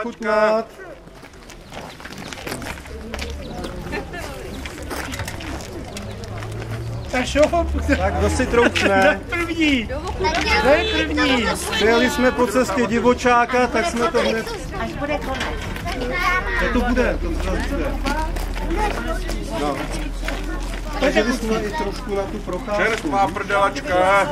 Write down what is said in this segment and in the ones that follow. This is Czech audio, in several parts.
chutnat. Tak kdo si troufne? První! Přijeli jsme po cestě divočáka, tak jsme to hned... Až bude konec. To bude, to bude. No. Takže bychom i trošku na tu procházku. Čerstvá prdelačka.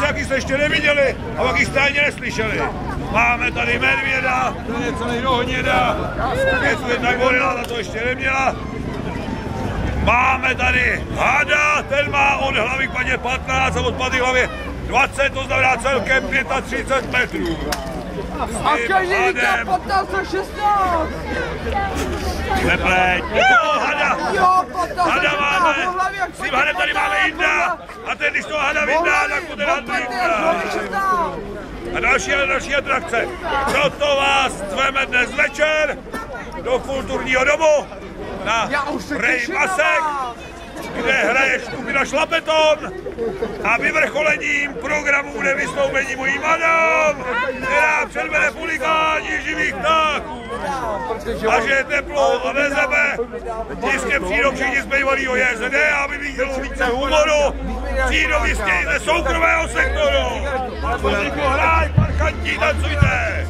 Jaký jste ještě neviděli a jaký jste ani neslyšeli. Máme tady medvěda, to je celý dohněda, je tu jedna gorila, ta to ještě neměla. Máme tady hada, ten má od hlavy k paně 15 a od paty hlavě 20, to znamená celkem 35 metrů. A každý říká 15 a 16! Nepleť, hada! Jo, 15 Hada máme, a s tím hadem tady máme Inda a ten, když toho hada vyndá, tak bude a další atrakce. Proto vás zveme dnes večer do kulturního domu na Rej Masek, kde hraje skupina Šlapeton a vyvrcholením programu bude vystoupení mojí madam, která předvede Pulikáni živých ptáků. A že je teplo a nezebe, jistě přijdou všichni z bývalýho JZD, aby vidělo více humoru, přijdou jistě i ze soukromého sektoru. Muziku hraj, parchantí, tancujte!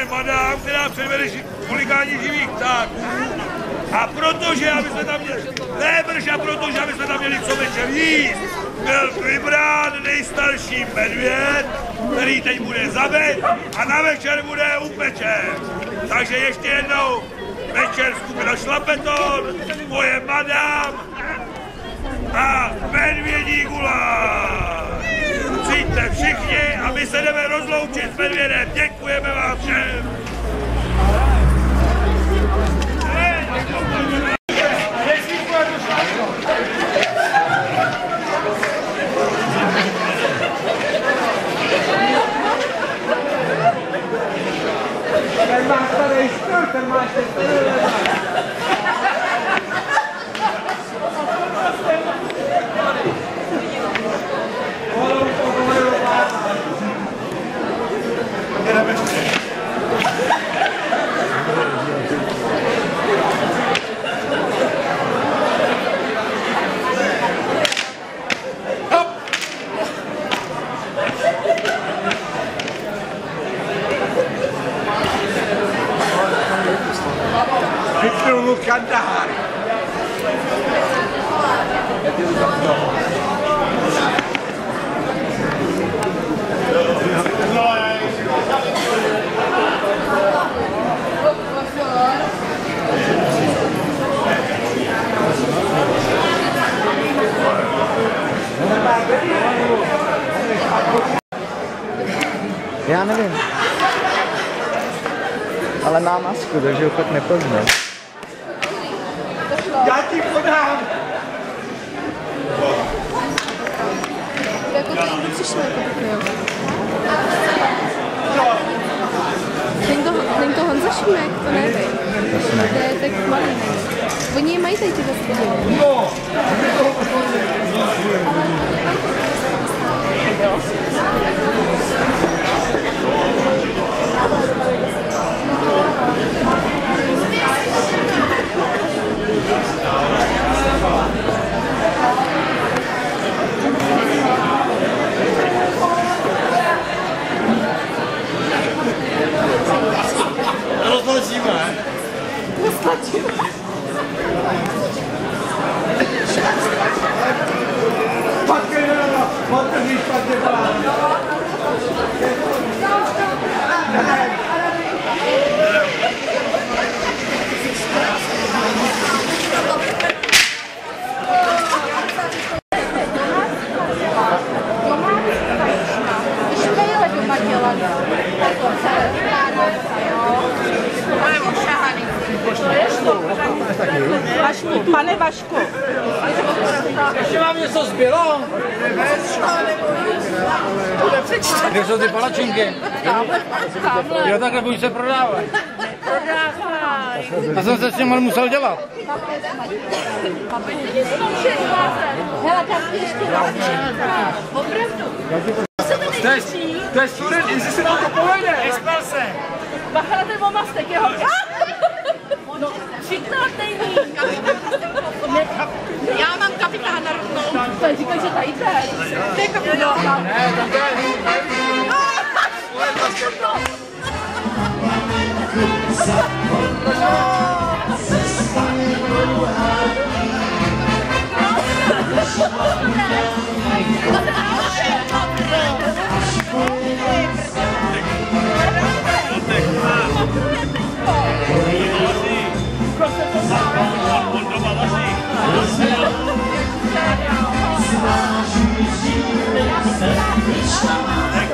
Madám, která předvede Pulikáni živých ptáků. A protože, aby jsme tam měli, protože, aby jsme tam měli co večer jíst, byl vybrán nejstarší medvěd, který teď bude zabit a na večer bude upečen. Takže ještě jednou večer skupina Šlapeton, moje madám a medvědí guláš. Přijďte všichni a my se jdeme rozloučit s medvědem. Děkujeme vám všem. Ten máš tady štur, ten máš Kandahar. Já nevím. Ale má masku, takže ho fakt nepoznám. Já ti podám! Jako to někdo přišel, jako Není to Honza Šimek, to nevím. To je tak malý. Oni mají tady ty hospodiny. Rozlačíme. Špatně, špatně, Vašku, pane Vašku. Ještě vám něco zbylo? Kde jsou ty palačinky? Jo, takhle buď se prodávat. Já jsem se s tím musel dělat. Hele, tam ještě opravdu. To je student, jestli se nám to povede. Nespal se. Bacha na ten omastek, jeho. No, přiknátej mi. Já mám kapitána rovnou. To je říkal, že tady ten. To je kapitán. Ne, tam to je. Tak